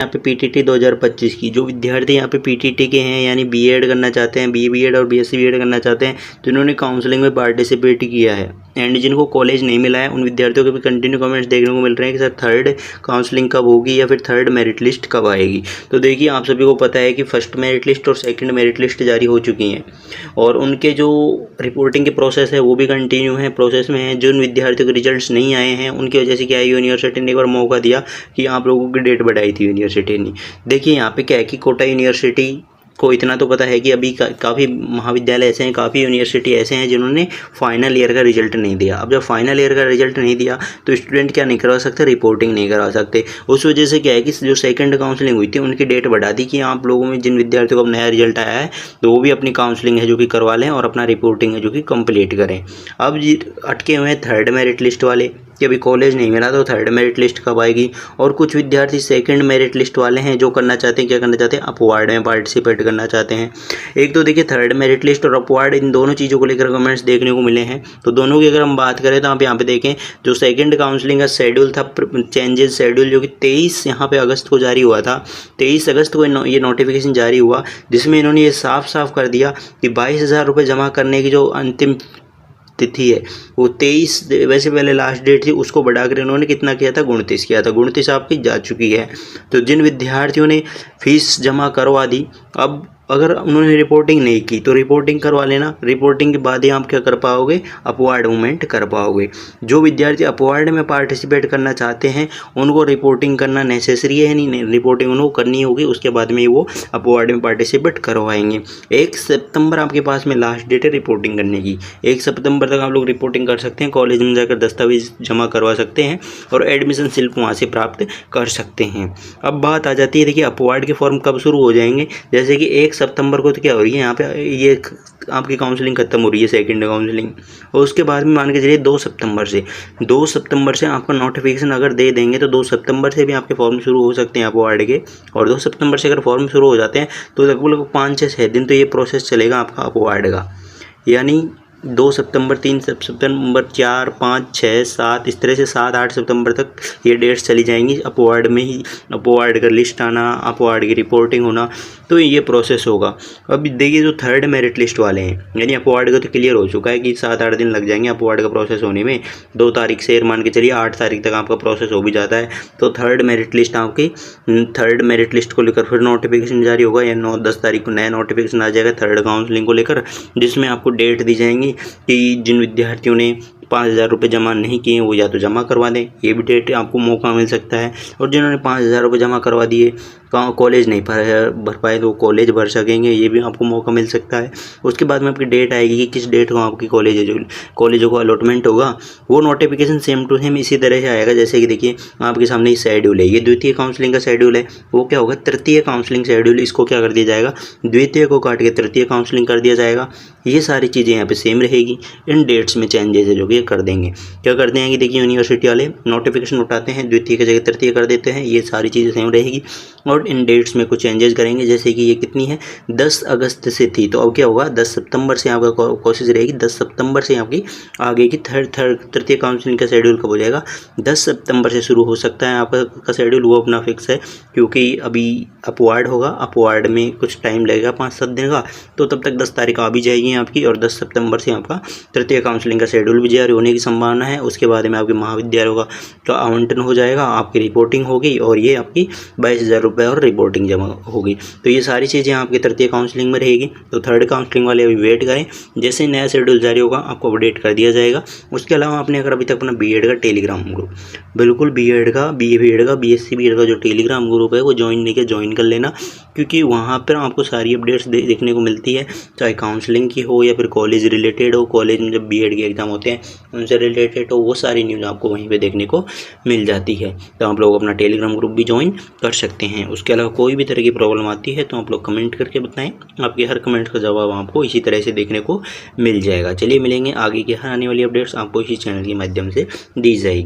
यहाँ पे पीटीटी 2025 की जो विद्यार्थी यहाँ पे पीटीटी के हैं यानी बीएड करना चाहते हैं, बीएड और बीएससी बीएड करना चाहते हैं, जिन्होंने काउंसलिंग में पार्टिसिपेट किया है एंड जिनको कॉलेज नहीं मिला है, उन विद्यार्थियों के भी कंटिन्यू कमेंट्स देखने को मिल रहे हैं कि सर थर्ड काउंसलिंग कब होगी या फिर थर्ड मेरिट लिस्ट कब आएगी। तो देखिए आप सभी को पता है कि फर्स्ट मेरिट लिस्ट और सेकंड मेरिट लिस्ट जारी हो चुकी हैं और उनके जो रिपोर्टिंग के प्रोसेस है वो भी कंटिन्यू है, प्रोसेस में है। जिन विद्यार्थियों के रिजल्ट्स नहीं आए हैं उनकी वजह से क्या है, यूनिवर्सिटी ने एक बार मौका दिया कि आप लोगों की डेट बढ़ाई थी यूनिवर्सिटी ने। देखिए यहाँ पे क्या है कि कोटा यूनिवर्सिटी को इतना तो पता है कि अभी काफ़ी महाविद्यालय ऐसे हैं, काफ़ी यूनिवर्सिटी ऐसे हैं जिन्होंने फाइनल ईयर का रिजल्ट नहीं दिया। अब जब फाइनल ईयर का रिजल्ट नहीं दिया तो स्टूडेंट क्या नहीं करवा सकते, रिपोर्टिंग नहीं करवा सकते। उस वजह से क्या है कि जो सेकंड काउंसलिंग हुई थी उनकी डेट बढ़ा दी कि आप लोगों में जिन विद्यार्थियों को अब नया रिजल्ट आया है तो वो भी अपनी काउंसलिंग है जो कि करवा लें और अपना रिपोर्टिंग है जो कि कंप्लीट करें। अब अटके हुए हैं थर्ड मेरिट लिस्ट वाले कि अभी कॉलेज नहीं मिला तो थर्ड मेरिट लिस्ट कब आएगी। और कुछ विद्यार्थी सेकंड मेरिट लिस्ट वाले हैं जो करना चाहते हैं, क्या करना चाहते हैं, अपवार्ड में पार्टिसिपेट करना चाहते हैं। एक तो देखिए थर्ड मेरिट लिस्ट और अपवार्ड इन दोनों चीज़ों को लेकर कमेंट्स देखने को मिले हैं। तो दोनों की अगर हम बात करें तो आप यहाँ पे देखें जो सेकंड काउंसलिंग का शेड्यूल था, चेंजेस शेड्यूल जो कि 23 यहाँ पे अगस्त को जारी हुआ था, 23 अगस्त को ये नोटिफिकेशन जारी हुआ जिसमें इन्होंने ये साफ साफ कर दिया कि 22,000 रुपये जमा करने की जो अंतिम तिथि है वो 23, वैसे पहले लास्ट डेट थी उसको बढ़ाकर इन्होंने कितना किया था, 29 किया था। 29 आपकी जा चुकी है। तो जिन विद्यार्थियों ने फीस जमा करवा दी, अब अगर उन्होंने रिपोर्टिंग नहीं की तो रिपोर्टिंग करवा लेना, रिपोर्टिंग के बाद ही आप क्या कर पाओगे, अपवार्ड मूवमेंट कर पाओगे। जो विद्यार्थी अपवार्ड में पार्टिसिपेट करना चाहते हैं उनको रिपोर्टिंग करना नेसेसरी है, नहीं रिपोर्टिंग उनको करनी होगी, उसके बाद में वो अपवार्ड में पार्टिसिपेट करवाएंगे। 1 सितंबर आपके पास में लास्ट डेट है रिपोर्टिंग करने की। 1 सितंबर तक आप लोग रिपोर्टिंग कर सकते हैं, कॉलेज में जाकर दस्तावेज जमा करवा सकते हैं और एडमिशन स्लिप वहाँ से प्राप्त कर सकते हैं। अब बात आ जाती है देखिए अपवार्ड के फॉर्म कब शुरू हो जाएंगे। जैसे कि 1 सितंबर को तो क्या हो रही है यहाँ पे, ये आपकी काउंसलिंग खत्म हो रही है सेकंड काउंसलिंग, और उसके बाद में मान के चलिए 2 सितंबर से आपका नोटिफिकेशन अगर दे देंगे तो 2 सितंबर से भी आपके फॉर्म शुरू हो सकते हैं अपवार्ड के। और 2 सितंबर से अगर फॉर्म शुरू हो जाते हैं तो लगभग 5 से 6 दिन तो ये प्रोसेस चलेगा आपका अपवार्ड का। यानी 2 सितंबर, 3 सितंबर, 4, 5, 6, 7 इस तरह से 7, 8 सितंबर तक ये डेट्स चली जाएंगी अपवार्ड में ही, अपवार्ड का लिस्ट आना, अपवार्ड की रिपोर्टिंग होना, तो ये प्रोसेस होगा। अब देखिए जो थर्ड मेरिट लिस्ट वाले हैं यानी अपवार्ड का तो क्लियर हो चुका है कि 7-8 दिन लग जाएंगे अपवार्ड का प्रोसेस होने में। 2 तारीख से मान के चलिए 8 तारीख तक आपका प्रोसेस हो भी जाता है। तो थर्ड मेरिट लिस्ट आपकी, थर्ड मेरिट लिस्ट को लेकर फिर नोटिफिकेशन जारी होगा या 9-10 तारीख को नया नोटिफिकेशन आ जाएगा थर्ड काउंसलिंग को लेकर, जिसमें आपको डेट दी जाएंगी कि जिन विद्यार्थियों ने 5,000 रुपये जमा नहीं किए वो या तो जमा करवा दें, ये भी डेट आपको मौका मिल सकता है। और जिन्होंने 5,000 रुपये जमा करवा दिए, कॉलेज नहीं भर पाए तो कॉलेज भर सकेंगे, ये भी आपको मौका मिल सकता है। उसके बाद में आपकी डेट आएगी कि किस डेट को आपकी कॉलेजों को अलॉटमेंट होगा, वो नोटिफिकेशन सेम टू सेम इसी तरह से आएगा। जैसे कि देखिए आपके सामने शेड्यूल है, ये द्वितीय काउंसलिंग का शेड्यूल है, वो क्या होगा, तृतीय काउंसलिंग शेड्यूल, इसको क्या कर दिया जाएगा, द्वितीय को काट के तृतीय काउंसलिंग कर दिया जाएगा। ये सारी चीज़ें यहाँ पे सेम रहेगी, इन डेट्स में चेंजेस है जो कि कर देंगे। क्या करते हैं कि देखिए यूनिवर्सिटी वाले नोटिफिकेशन उठाते हैं, द्वितीय की जगह तृतीय कर देते हैं, ये सारी चीज़ें सेम रहेगी। और इन डेट्स में कुछ चेंजेस करेंगे, जैसे कि ये कितनी है, 10 अगस्त से थी, तो अब क्या होगा, 10 सितंबर से आपका कोशिश रहेगी 10 सितंबर से आपकी आगे की तृतीय काउंसलिंग का शेड्यूल कब हो जाएगा, 10 सितंबर से शुरू हो सकता है आपका शेड्यूल, वो अपना फिक्स है। क्योंकि अभी अपवार्ड होगा, अपवार्ड में कुछ टाइम लगेगा 5-7 दिन का, तो तब तक 10 तारीख आ भी जाएगी आपकी, और 10 सितंबर से आपका तृतीय काउंसलिंग का शेड्यूल भी जारी होने की संभावना है। उसके बाद में आपके महाविद्यालयों का आवंटन हो जाएगा, आपकी रिपोर्टिंग होगी और ये आपकी 22,000 रुपये और रिपोर्टिंग जमा होगी। तो ये सारी चीज़ें आपकी तृतीय काउंसलिंग में रहेगी। तो थर्ड काउंसलिंग वाले अभी वेट करें, जैसे नया शेड्यूल जारी होगा आपको अपडेट कर दिया जाएगा। उसके अलावा आपने अगर अभी तक अपना बीएड का टेलीग्राम ग्रुप, बिल्कुल बीएड का, बीएड का, बीएससी बीएड का जो टेलीग्राम ग्रुप है वो ज्वाइन नहीं किया, ज्वाइन कर लेना, क्योंकि वहाँ पर आपको सारी अपडेट्स देखने को मिलती है, चाहे काउंसलिंग की हो या फिर कॉलेज रिलेटेड हो, कॉलेज में जब बीएड के एग्ज़ाम होते हैं उनसे रिलेटेड हो, वो सारी न्यूज़ आपको वहीं पे देखने को मिल जाती है। तो आप लोग अपना टेलीग्राम ग्रुप भी ज्वाइन कर सकते हैं। उसके अलावा कोई भी तरह की प्रॉब्लम आती है तो आप लोग कमेंट करके बताएं, आपके हर कमेंट का जवाब आपको इसी तरह से देखने को मिल जाएगा। चलिए मिलेंगे, आगे की हर आने वाली अपडेट्स आपको इसी चैनल के माध्यम से दी जाएगी।